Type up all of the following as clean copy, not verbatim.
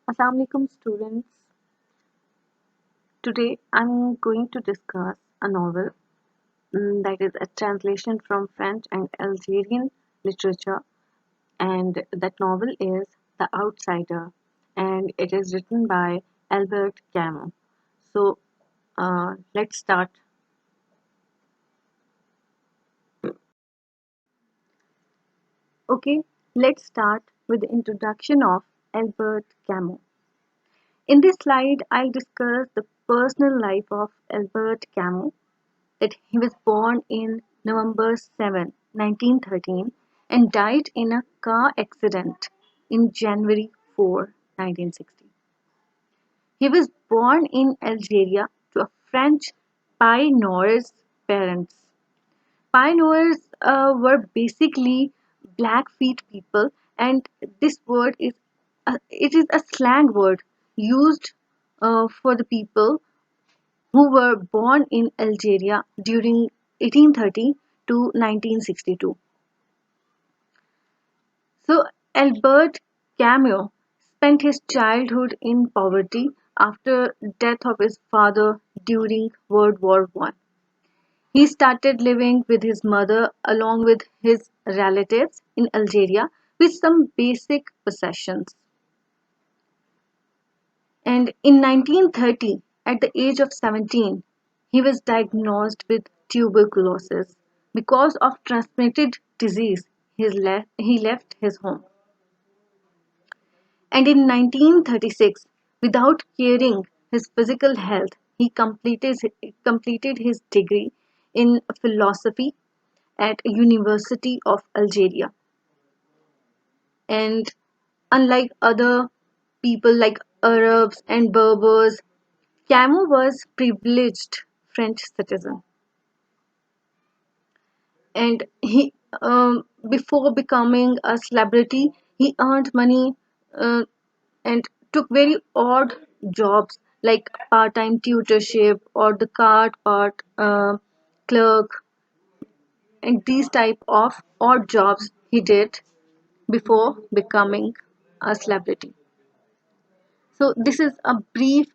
Assalamu alaikum students. Today I'm going to discuss a novel that is a translation from French and Algerian literature, and that novel is The Outsider, and it is written by Albert Camus. So let's start. Okay, let's start with the introduction of Albert Camus. In this slide, I'll discuss the personal life of Albert Camus, that he was born in November 7, 1913 and died in a car accident in January 4, 1960. He was born in Algeria to a French pioneer's parents. Pioneers were basically Blackfeet people, and this word is it is a slang word used for the people who were born in Algeria during 1830 to 1962. So Albert Camus spent his childhood in poverty after death of his father during World War I. He started living with his mother along with his relatives in Algeria with some basic possessions. And in 1930, at the age of 17, he was diagnosed with tuberculosis. Because of transmitted disease, he left his home. And in 1936, without caring his physical health, he completed his degree in philosophy at University of Algeria. And unlike other people like Arabs and Berbers, Camus was privileged French citizen, and he before becoming a celebrity, he earned money uh, and took very odd jobs like part-time tutorship or the cart part clerk, and these type of odd jobs he did before becoming a celebrity. So this is a brief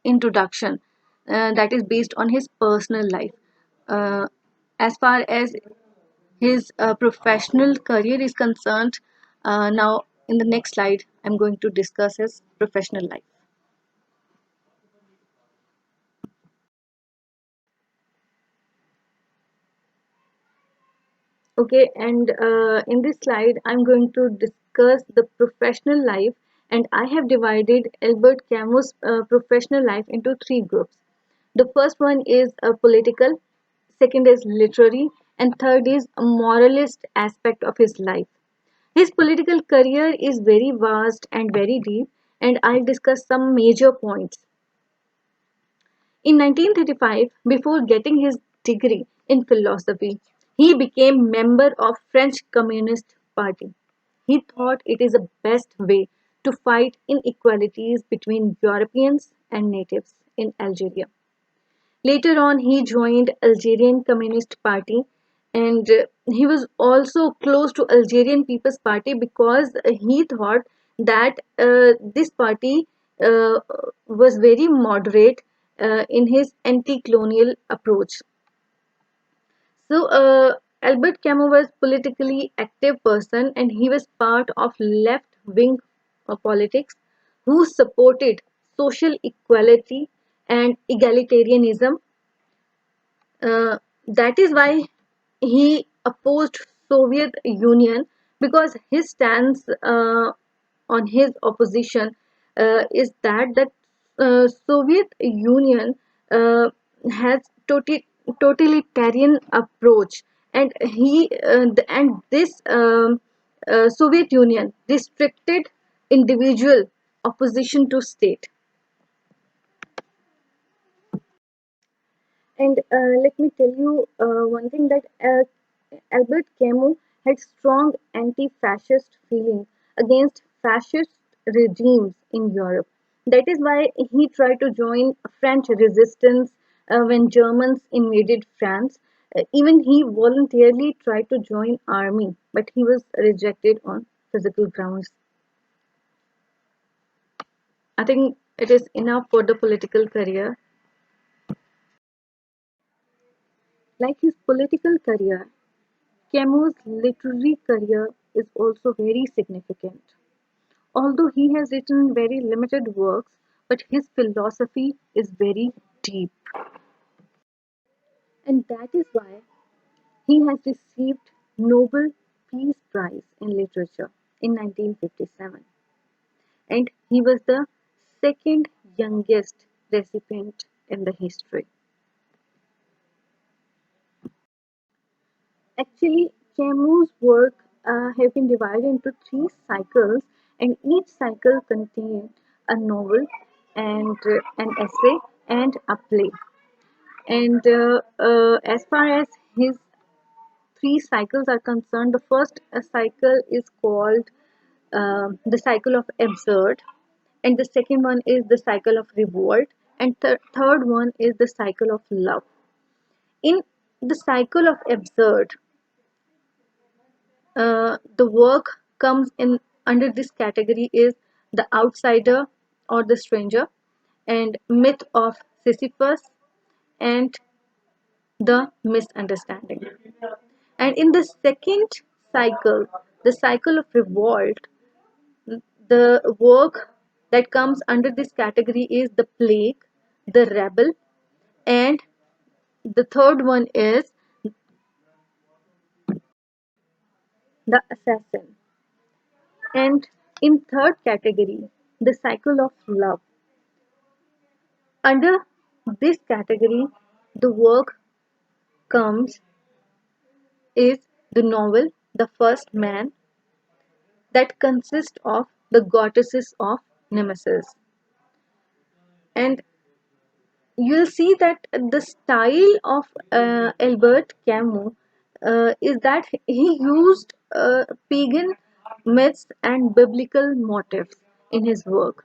introduction that is based on his personal life. As far as his professional career is concerned, now in the next slide, I'm going to discuss his professional life. Okay, and in this slide, I'm going to discuss the professional life, and I have divided Albert Camus' professional life into three groups. The first one is political, second is literary, and third is a moralist aspect of his life. His political career is very vast and very deep, and I'll discuss some major points. In 1935, before getting his degree in philosophy, he became member of French Communist Party. He thought it is the best way to fight inequalities between Europeans and natives in Algeria. Later on, he joined Algerian Communist Party, and he was also close to Algerian People's Party because he thought that this party uh, was very moderate in his anti-colonial approach. So Albert Camus was politically active person, and he was part of left-wing politics who supported social equality and egalitarianism. That is why he opposed Soviet Union, because his stance on his opposition is that Soviet Union has totalitarian approach, and this Soviet Union restricted individual opposition to state. And let me tell you one thing, that Albert Camus had strong anti-fascist feelings against fascist regimes in Europe. That is why he tried to join French resistance when Germans invaded France. Even he voluntarily tried to join army, but he was rejected on physical grounds. I think it is enough for the political career. Like his political career, Camus' literary career is also very significant. Although he has written very limited works, but his philosophy is very deep. And that is why he has received Nobel Peace Prize in Literature in 1957. And he was the second youngest recipient in the history. Actually, Camus' work have been divided into three cycles, and each cycle contains a novel and an essay and a play. And as far as his three cycles are concerned, the first cycle is called the cycle of absurd, and the second one is the cycle of revolt, and the third one is the cycle of love. In the cycle of absurd, the work comes in under this category is the outsider or the stranger, and myth of Sisyphus, and the misunderstanding. And in the second cycle, the cycle of revolt, the work that comes under this category is the plague, the rebel, and the third one is the assassin. And in third category, the cycle of love. Under this category, the work comes is the novel The First Man, that consists of the goddesses of Nemesis. And you'll see that the style of Albert Camus is that he used pagan myths and biblical motifs in his work.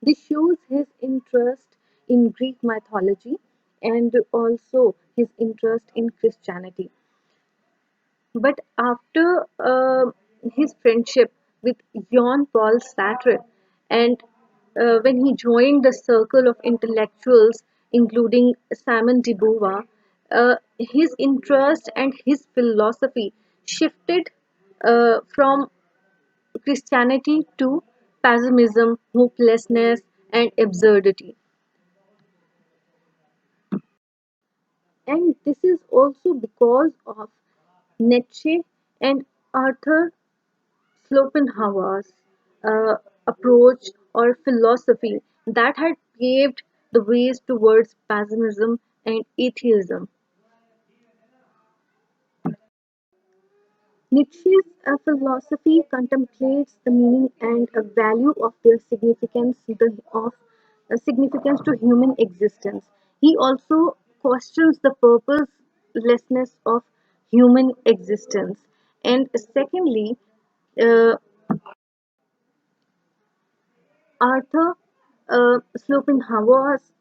This shows his interest in Greek mythology and also his interest in Christianity. But after his friendship with Jean-Paul Sartre, and when he joined the circle of intellectuals, including Simon de Beauvoir, his interest and his philosophy shifted from Christianity to pessimism, hopelessness, and absurdity. And this is also because of Nietzsche and Arthur Schopenhauer's uh, approach or philosophy that had paved the ways towards pessimism and atheism. Nietzsche's philosophy contemplates the meaning and value of their significance, significance to human existence. He also questions the purposelessness of human existence. And secondly, uh, Arthur Schopenhauer's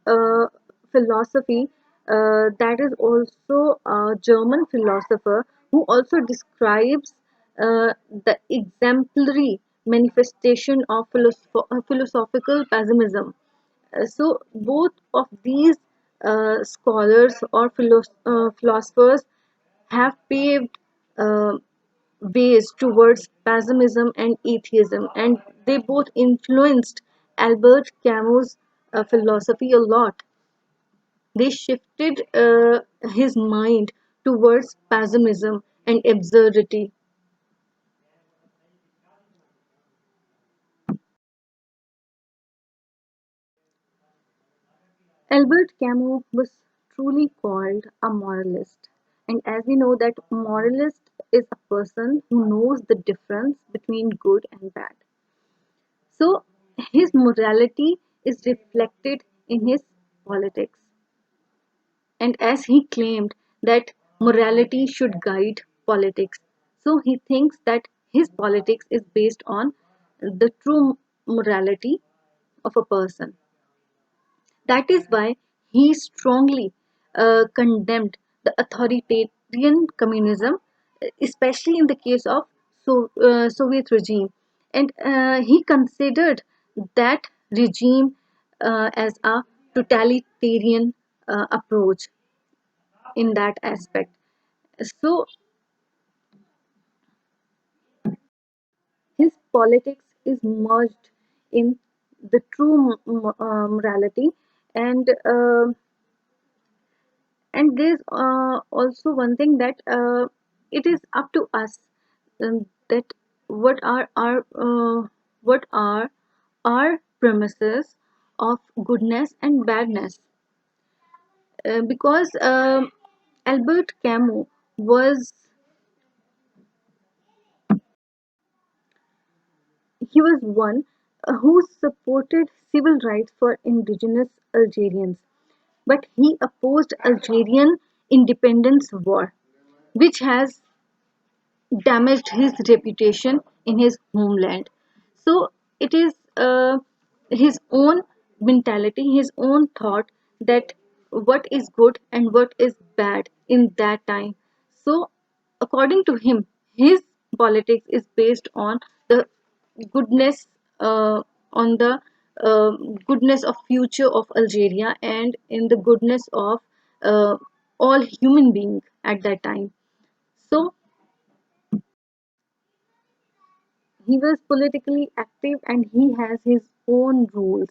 philosophy, that is also a German philosopher who also describes the exemplary manifestation of philosophical pessimism. So, both of these scholars or philosophers have paved uh, ways towards pessimism and atheism, and they both influenced Albert Camus' philosophy a lot. They shifted his mind towards pessimism and absurdity. Albert Camus was truly called a moralist, and as we know that moralist is a person who knows the difference between good and bad. So his morality is reflected in his politics. And as he claimed that morality should guide politics, so he thinks that his politics is based on the true morality of a person. That is why he strongly condemned the authoritarian communism, especially in the case of Soviet regime, and he considered that regime as a totalitarian approach in that aspect. So his politics is merged in the true morality, and there's also one thing that it is up to us, that what are our premises of goodness and badness, because Albert Camus was he was one who supported civil rights for indigenous Algerians, but he opposed Algerian independence war, which has damaged his reputation in his homeland. So it is his own mentality, his own thought, that what is good and what is bad in that time. So, according to him, his politics is based on the goodness, on the uh, goodness of future of Algeria, and in the goodness of uh, all human beings at that time. So he was politically active and he has his own rules.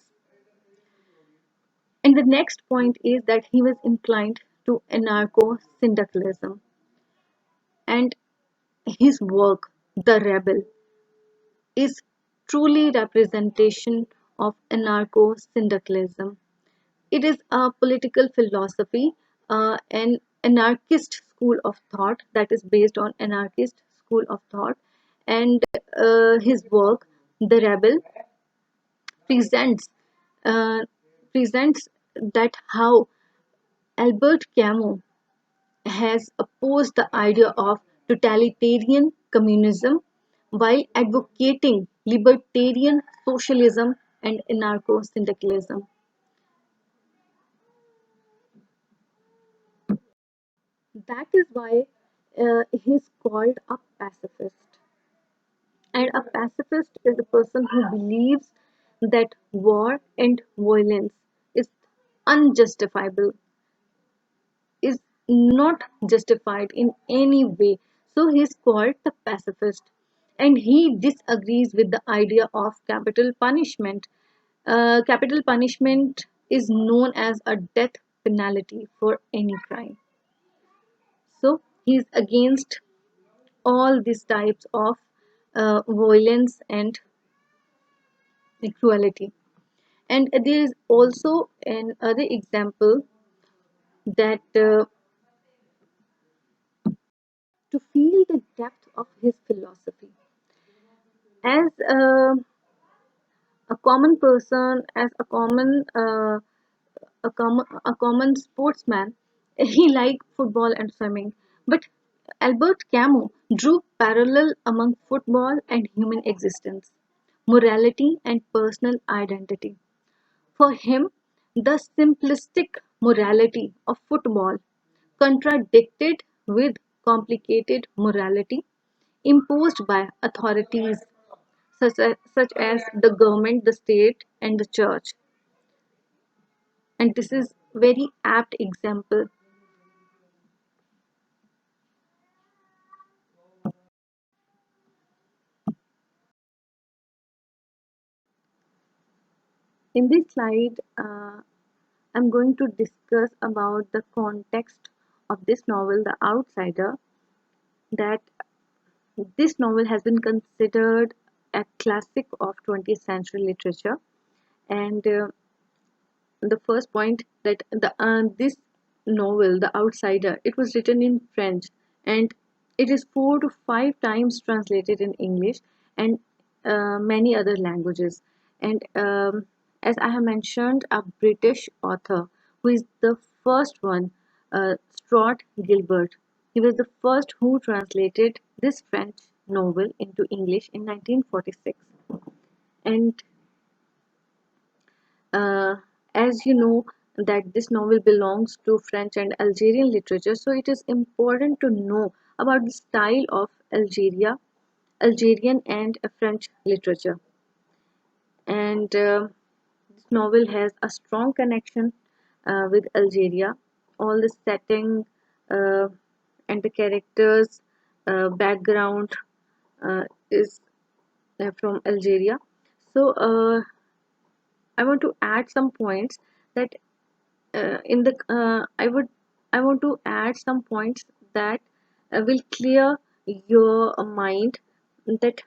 And the next point is that he was inclined to anarcho syndicalism. And his work, The Rebel, is truly representation of anarcho syndicalism. It is a political philosophy, an anarchist school of thought that is based on anarchist school of thought. And his work, The Rebel, presents uh, presents that how Albert Camus has opposed the idea of totalitarian communism while advocating libertarian socialism and anarcho-syndicalism. That is why he's called a pacifist. And a pacifist is a person who believes that war and violence is unjustifiable, is not justified in any way. So he's called the pacifist. And he disagrees with the idea of capital punishment. Capital punishment is known as a death penalty for any crime. So he's against all these types of violence and cruelty. And there is also another example that to feel the depth of his philosophy. As a common person, as a common sportsman, he liked football and swimming. But Albert Camus drew parallel among football and human existence, morality and personal identity. For him, the simplistic morality of football contradicted with complicated morality imposed by authorities such as the government, the state, and the church. And this is very apt example. In this slide, I'm going to discuss about the context of this novel, The Outsider, that this novel has been considered a classic of 20th century literature. And the first point that this novel, The Outsider, it was written in French, and it is 4 to 5 times translated in English and many other languages. And as I have mentioned, a British author who is the first one, Stuart Gilbert. He was the first who translated this French novel into English in 1946. And uh, as you know, that this novel belongs to French and Algerian literature, so it is important to know about the style of Algeria, Algerian and French literature. And this novel has a strong connection with Algeria. All the setting uh, and the characters' background is from Algeria. So I want to add some points that in the I want to add some points that will clear your mind that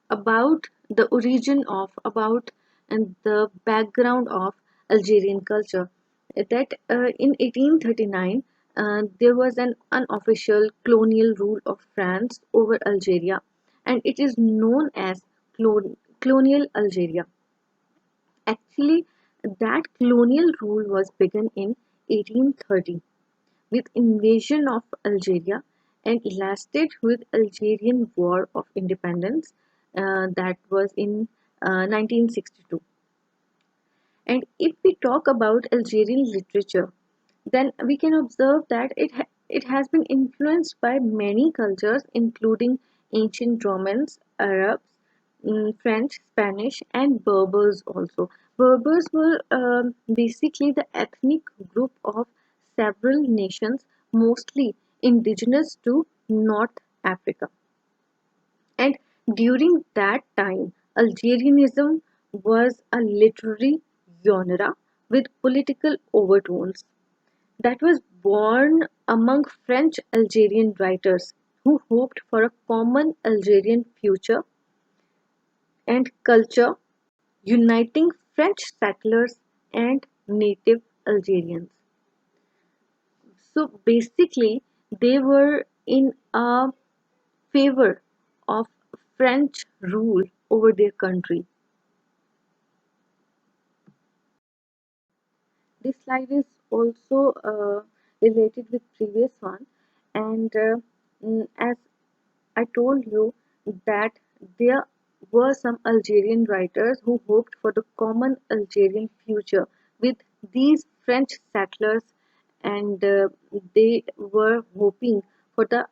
about the origin of about and the background of Algerian culture. That in 1839 there was an unofficial colonial rule of France over Algeria, and it is known as colonial Algeria. Actually, that colonial rule was begun in 1830 with invasion of Algeria and lasted with Algerian War of Independence that was in 1962. And if we talk about Algerian literature, then we can observe that it has been influenced by many cultures, including ancient Romans, Arabs, French, Spanish, and Berbers also. Berbers were basically the ethnic group of several nations, mostly indigenous to North Africa. And during that time, Algerianism was a literary genre with political overtones that was born among French Algerian writers who hoped for a common Algerian future and culture uniting French settlers and native Algerians. So basically, they were in a favor of French rule over their country. This slide is also related with previous one, and as I told you that there were some Algerian writers who hoped for the common Algerian future with these French settlers, and they were hoping for the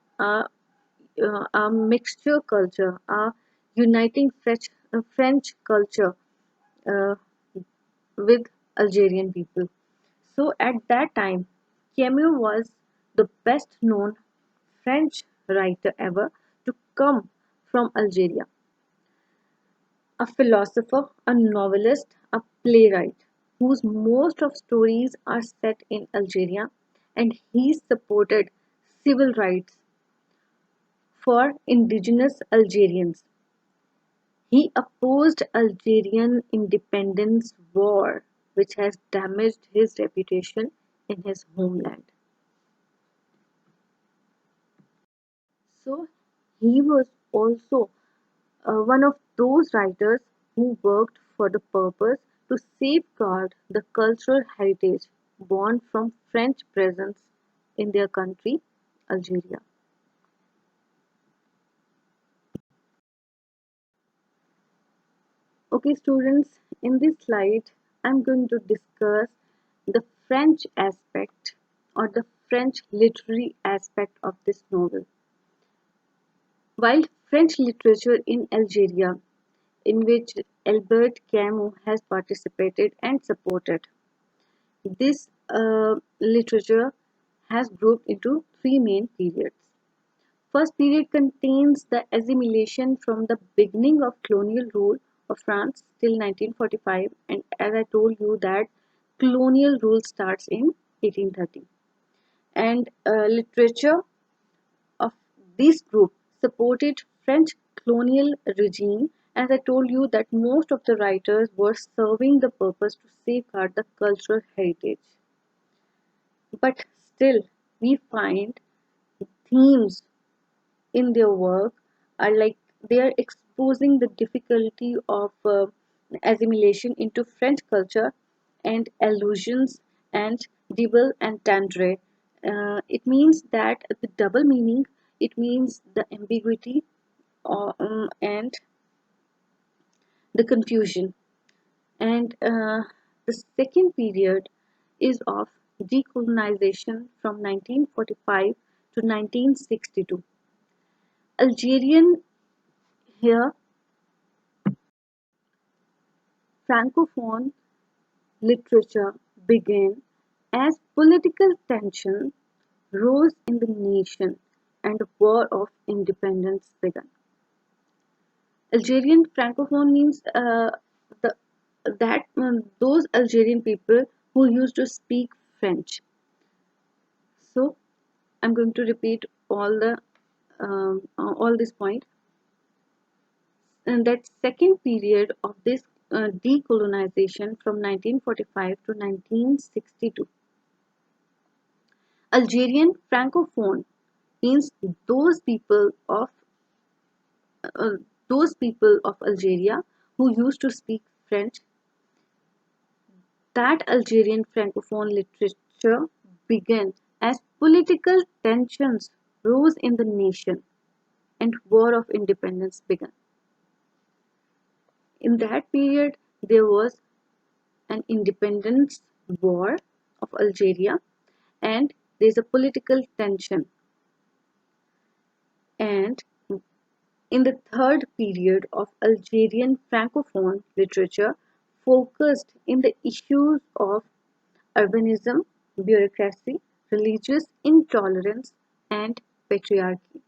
a mixture culture, a uniting French culture uh, with Algerian people. So at that time, Camus was the best known French writer ever to come from Algeria. A philosopher, a novelist, a playwright, whose most of stories are set in Algeria, and he supported civil rights for indigenous Algerians. He opposed Algerian independence war, which has damaged his reputation in his homeland. So he was also one of those writers who worked for the purpose to safeguard the cultural heritage born from French presence in their country, Algeria. Okay, students, in this slide, I'm going to discuss the French aspect or the French literary aspect of this novel. While French literature in Algeria, in which Albert Camus has participated and supported, this literature has grouped into three main periods. First period contains the assimilation from the beginning of colonial rule of France till 1945, and as I told you that colonial rule starts in 1830. And literature of this group supported French colonial regime, as I told you that most of the writers were serving the purpose to safeguard the cultural heritage. But still, we find themes in their work are like they are exposing the difficulty of assimilation into French culture and allusions and double entendre. It means that the double meaning, it means the ambiguity and the confusion. And the second period is of decolonization from 1945 to 1962. Algerian here, Francophone literature began as political tension rose in the nation and a war of independence began. Algerian Francophone means the, those Algerian people who used to speak French. So I'm going to repeat all this point. And that second period of this decolonization from 1945 to 1962. Algerian Francophone means uh, those people of Algeria who used to speak French. That Algerian Francophone literature began as political tensions rose in the nation and war of independence began. In that period, there was an independence war of Algeria and there's a political tension. And in the third period of Algerian Francophone literature focused in the issues of urbanism, bureaucracy, religious intolerance, and patriarchy.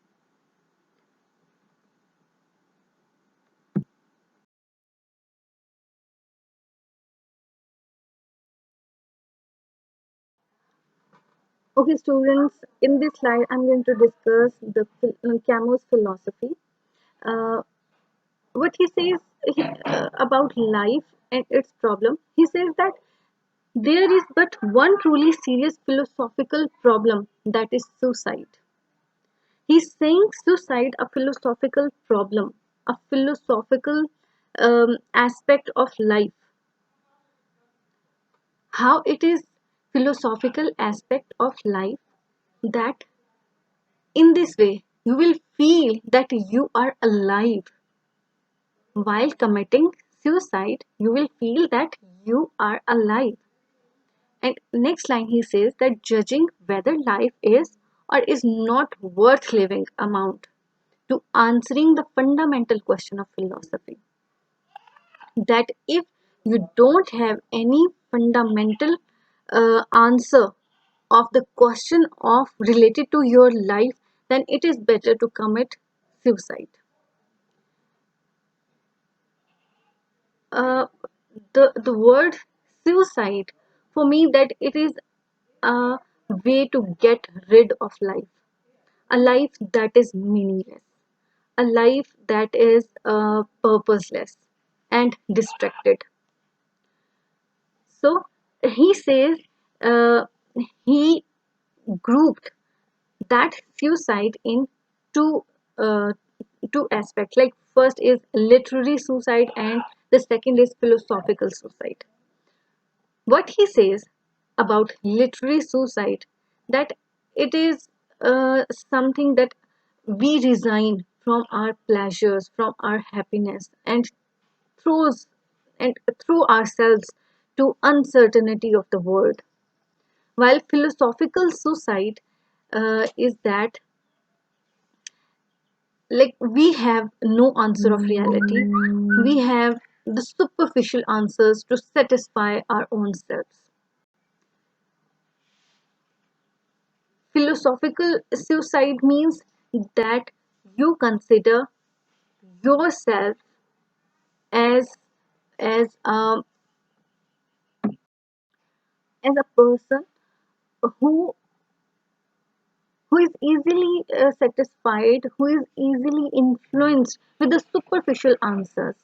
Okay, students, in this slide, I'm going to discuss the Camus philosophy. Uh, what he says about life and its problem, he says that there is but one truly serious philosophical problem, that is suicide. He's saying suicide a philosophical problem, a philosophical aspect of life. How it is philosophical aspect of life that in this way you will feel that you are alive while committing suicide. You will feel that you are alive. And next line he says that judging whether life is or is not worth living amount to answering the fundamental question of philosophy, that if you don't have any fundamental answer of the question of related to your life, then it is better to commit suicide. uh, the word suicide, for me, that it is a way to get rid of life, a life that is meaningless, a life that is purposeless and distracted. So he says, uh, he grouped that suicide in two uh, two aspects. Like first is literary suicide, and the second is philosophical suicide. What he says about literary suicide, that it is something that we resign from our pleasures, from our happiness, and throws and throw ourselves to uncertainty of the world. While philosophical suicide is that, like, we have no answer of reality, we have the superficial answers to satisfy our own selves. Philosophical suicide means that you consider yourself as as as a person who who is easily satisfied, who is easily influenced with the superficial answers.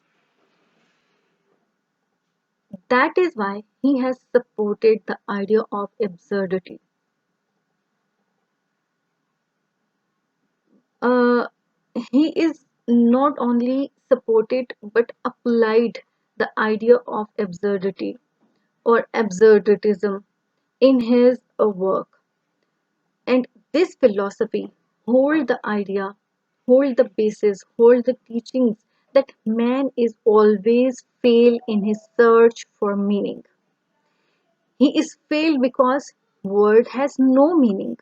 That is why he has supported the idea of absurdity. Uh, he is not only supported but applied the idea of absurdity or absurdism in his work. And this philosophy hold the idea, hold the basis, hold the teachings that man is always fail in his search for meaning. He is failed because world has no meaning.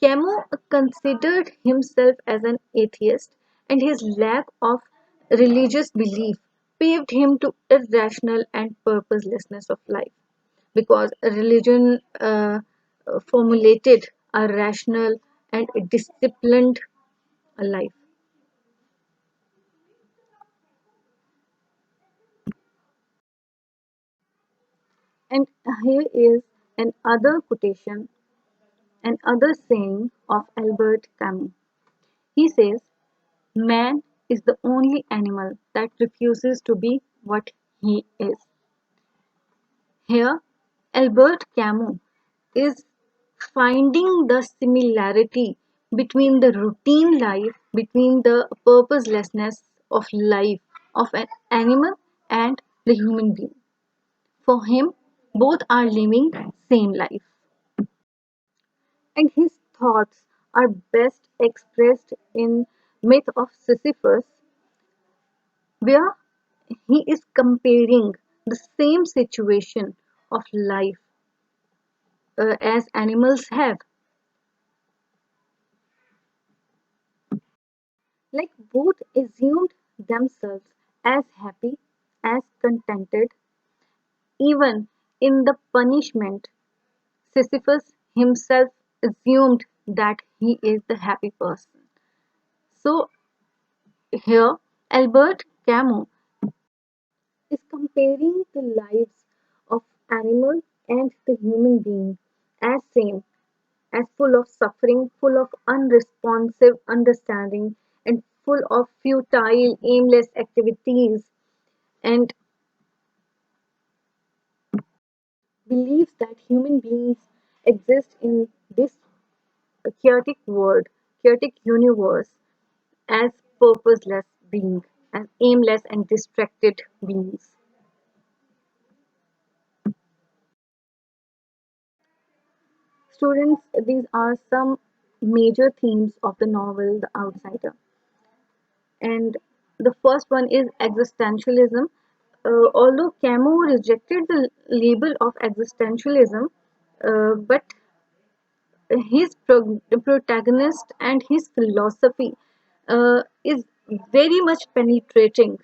Camus considered himself as an atheist, and his lack of religious belief paved him to irrational and purposelessness of life, because religion formulated a rational and disciplined life. And here is another quotation, another saying of Albert Camus. He says, "Man is the only animal that refuses to be what he is." Here, Albert Camus is finding the similarity between the routine life, between the purposelessness of life of an animal and the human being. For him, both are living same life. And his thoughts are best expressed in Myth of Sisyphus, where he is comparing the same situation of life as animals have. Like both assumed themselves as happy, as contented, even in the punishment. Sisyphus himself assumed that he is the happy person. So here, Albert Camus is comparing the lives of animal and the human being as same, as full of suffering, full of unresponsive understanding, and full of futile, aimless activities, and believes that human beings exist in this chaotic world, chaotic universe, as purposeless beings, as aimless and distracted beings. Students, these are some major themes of the novel The Outsider. And the first one is existentialism. Although Camus rejected the label of existentialism, but his protagonist and his philosophy is very much penetrating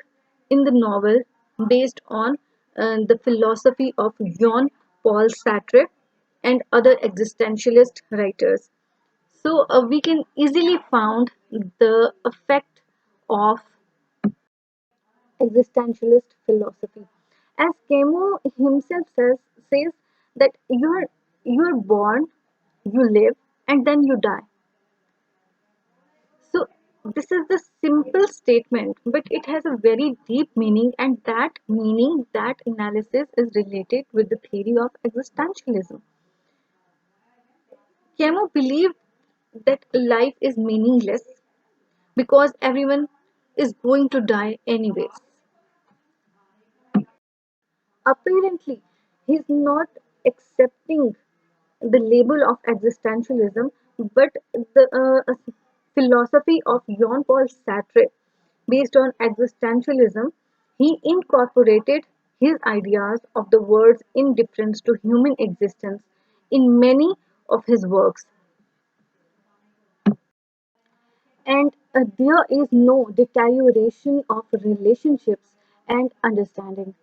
in the novel, based on the philosophy of Jean-Paul Sartre and other existentialist writers. So we can easily found the effect of existentialist philosophy. As Camus himself says that you're born, you live, and then you die. So this is the simple statement, but it has a very deep meaning, and that meaning, that analysis is related with the theory of existentialism. Camus believed that life is meaningless because everyone is going to die anyways. Apparently, he's not accepting the label of existentialism, but the philosophy of Jean-Paul Sartre, based on existentialism, he incorporated his ideas of the world's indifference to human existence in many of his works. And there is no deterioration of relationships and understanding.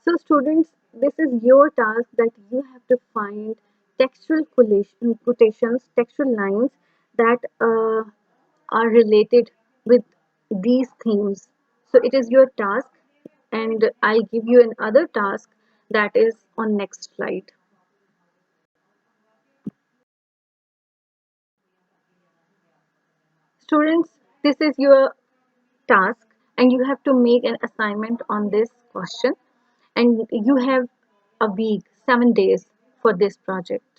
So, students, this is your task, that you have to find textual quotations, textual lines that are related with these themes. So, it is your task, and I'll give you another task that is on next slide. Students, this is your task, and you have to make an assignment on this question, and you have a week, 7 days for this project.